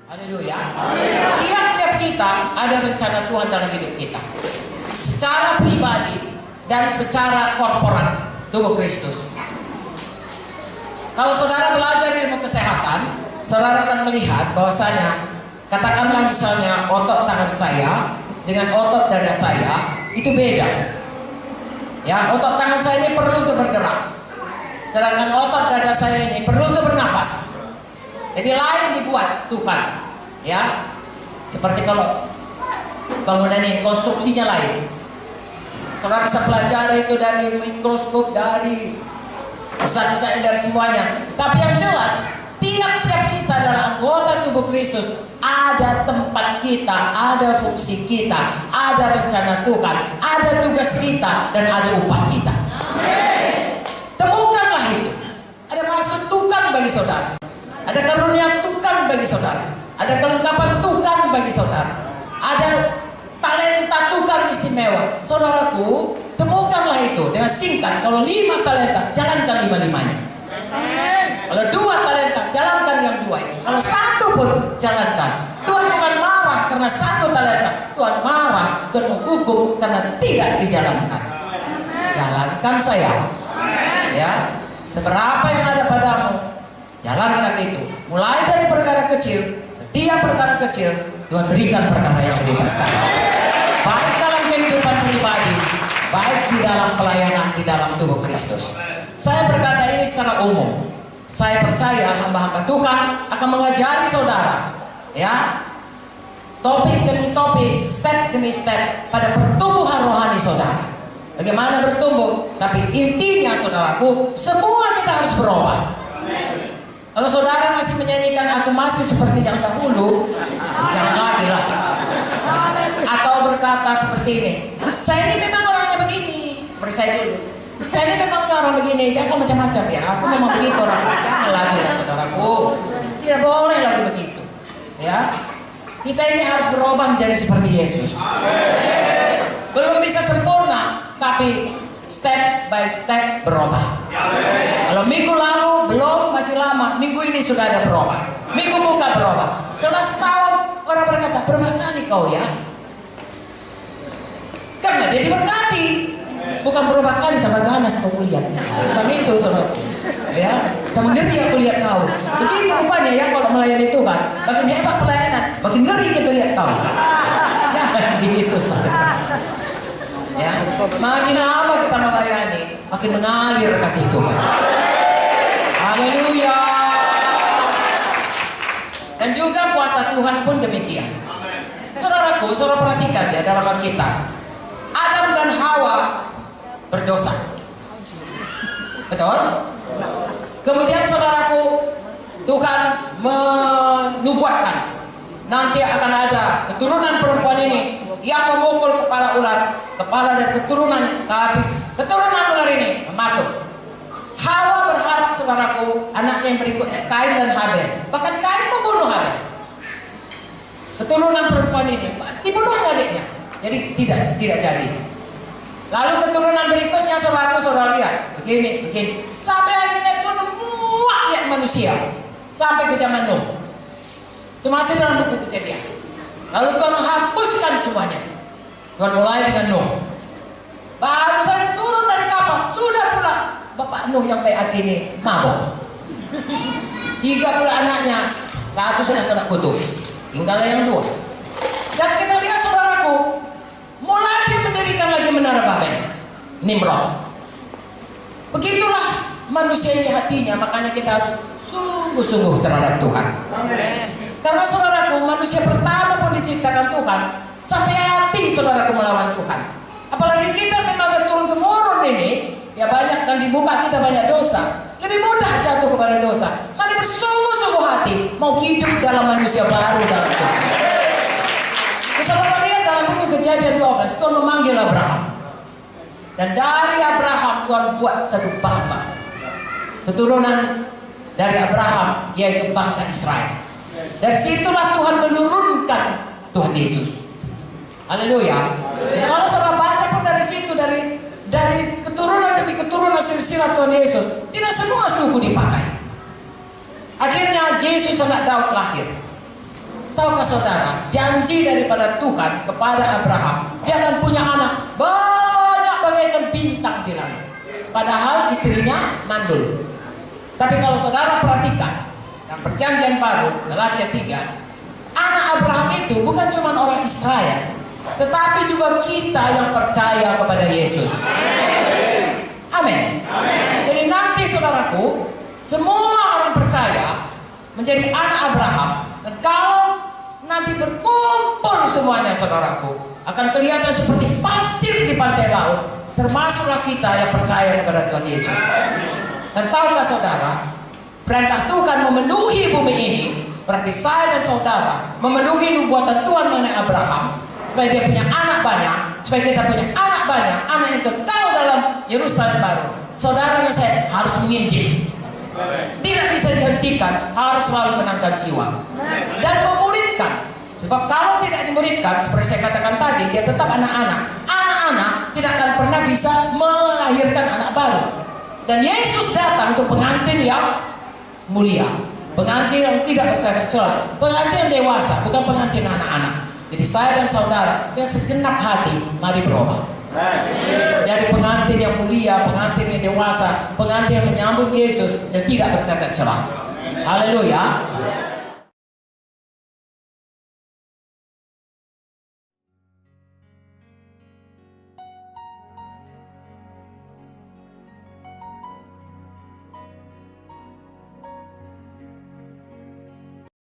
Haleluya. Tiap-tiap kita ada rencana Tuhan dalam hidup kita, secara pribadi dan secara korporat tubuh Kristus. Kalau saudara belajar ilmu kesehatan, saudara akan melihat bahwasanya, katakanlah misalnya otot tangan saya dengan otot dada saya itu beda. Ya, otot tangan saya ini perlu untuk bergerak, sedangkan otot dada saya ini perlu untuk bernafas. Jadi lain dibuat Tuhan. Ya, seperti kalau bangunan ini konstruksinya lain. Saudara bisa pelajari itu dari mikroskop, dari zat-zat, dari semuanya. Tapi yang jelas, tiap-tiap kita adalah anggota tubuh Kristus. Ada tempat kita, ada fungsi kita, ada rencana Tuhan, ada tugas kita, dan ada upah kita. Temukanlah itu. Ada maksud Tuhan bagi saudara, ada karunia Tuhan bagi saudara, ada kelengkapan Tuhan bagi saudara, ada talenta Tuhan istimewa. Saudaraku, temukanlah itu dengan singkat. Kalau 5 talenta, jalankan 5-5-nya. Kalau 2 talenta, jalankan yang 2. Kalau 1 pun, jalankan. Tuhan bukan marah karena 1 talenta. Tuhan marah, Tuhan menghukum karena tidak dijalankan. Jalankan sayang. Ya, seberapa yang ada padamu, jalankan itu. Mulai dari perkara kecil. Setiap perkara kecil Tuhan berikan perkara yang lebih besar, baik dalam kehidupan pribadi, baik di dalam pelayanan di dalam tubuh Kristus. Saya berkata ini secara umum. Saya percaya hamba-hamba Tuhan akan mengajari saudara, ya, topik demi topik, step demi step pada pertumbuhan rohani saudara. Bagaimana bertumbuh? Tapi intinya saudaraku, semua kita harus berubah. Kalau saudara masih menyanyikan aku masih seperti yang dahulu, jangan lagi lah. Atau berkata seperti ini, saya ini memang orangnya begini, seperti saya dulu. Saya ini memang orang begini, jangan macam-macam ya. Aku memang begitu orang. Jangan lagi lah saudaraku. Tidak boleh lagi begitu. Ya, kita ini harus berubah menjadi seperti Yesus. Belum bisa sempurna, tapi step by step berubah. Kalau minggu lalu belum, masih lama. Minggu ini sudah ada berubah. Minggu muka berubah. Setelah setahun orang berkata, berapa kali kau ya? Karena dia diberkati. Bukan berubah kali tambah ganas kau lihat. Bukan itu saudara. Ya, tambah ngeri aku lihat kau. Begitu rupanya ya kalau melayani Tuhan. Makin hebat pelayanan, makin ngeri kita lihat kau. Jangan begitu saudara. Ya, makin lama kita melayani, makin mengalir kasih Tuhan. Haleluya. Dan juga kuasa Tuhan pun demikian. Saudaraku, saudara perhatikan ya dalam Alkitab. Adam dan Hawa berdosa. Betul? Kemudian saudaraku, Tuhan menubuatkan nanti akan ada keturunan perempuan ini yang memukul kepala ular, kepala dari keturunannya, tapi keturunan ular ini mematuk. Hawa berharap saudaraku, anaknya yang berikutnya Kain dan Habel. Bahkan Kain membunuh Habel. Keturunan perempuan ini dibunuhnya adiknya. Jadi tidak jadi. Lalu keturunan berikutnya saudara lihat begini. Sampai akhirnya Tuhan memuak lihat manusia sampai ke zaman Nuh. Itu masih dalam buku Kejadian. Lalu Tuhan menghapuskan semuanya. Tuhan mulai dengan Nuh. Baru saja turun dari kapal, sudah pula Bapak Nuh yang baik hati ini mabuk. 3 pula anaknya, 1 sudah kena kutuk, tinggal yang 2. Dan kita lihat saudaraku, mulai dia mendirikan lagi menara Babel, Nimrod. Begitulah manusia ini hatinya, makanya kita harus sungguh-sungguh terhadap Tuhan. Karena saudaraku, manusia pertama pun diciptakan Tuhan, sampai hati saudaraku melawan Tuhan. Apalagi kita memang turun-temurun ini, ya banyak, dan di muka kita banyak dosa. Lebih mudah jatuh kepada dosa. Mari bersungguh-sungguh hati mau hidup dalam manusia baru dalam Tuhan. Saudara lihat dalam buku Kejadian 12, Tuhan memanggil Abraham. Dan dari Abraham Tuhan buat satu bangsa. Keturunan dari Abraham yaitu bangsa Israel. Dari situlah Tuhan menurunkan Tuhan Yesus. Haleluya. Kalau saudara baca pun dari situ, dari keturunan demi keturunan silsilah Tuhan Yesus, tidak semua suku dipakai. Akhirnya Yesus anak Daud lahir. Tahukah saudara, janji daripada Tuhan kepada Abraham, dia akan punya anak banyak bagaikan bintang di langit. Padahal istrinya mandul. Tapi kalau saudara perhatikan dalam perjanjian baru, Galatia 3, anak Abraham itu bukan cuma orang Israel, tetapi juga kita yang percaya kepada Yesus. Amin. Jadi nanti saudaraku, semua orang percaya menjadi anak Abraham. Dan kalau nanti berkumpul semuanya saudaraku, akan kelihatan seperti pasir di pantai laut. Termasuklah kita yang percaya kepada Tuhan Yesus. Dan tahukah saudara, perintah Tuhan memenuhi bumi ini, berarti saya dan saudara memenuhi nubuatan Tuhan mengenai Abraham, supaya dia punya anak banyak, supaya kita punya anak banyak, anak yang kekal dalam Yerusalem baru. Saudara dan saya harus menginjil. Tidak bisa dihentikan, harus selalu menangkan jiwa dan memuridkan. Sebab kalau tidak dimuridkan, seperti saya katakan tadi, dia tetap anak-anak. Anak-anak tidak akan pernah bisa melahirkan anak baru. Dan Yesus datang untuk pengantin yang mulia, pengantin yang tidak bercacat celah, pengantin yang dewasa, bukan pengantin anak-anak. Jadi saya dan saudara yang segenap hati, mari berubah. Jadi pengantin yang mulia, pengantin yang dewasa, pengantin yang menyambut Yesus yang tidak bercacat celah. Haleluya.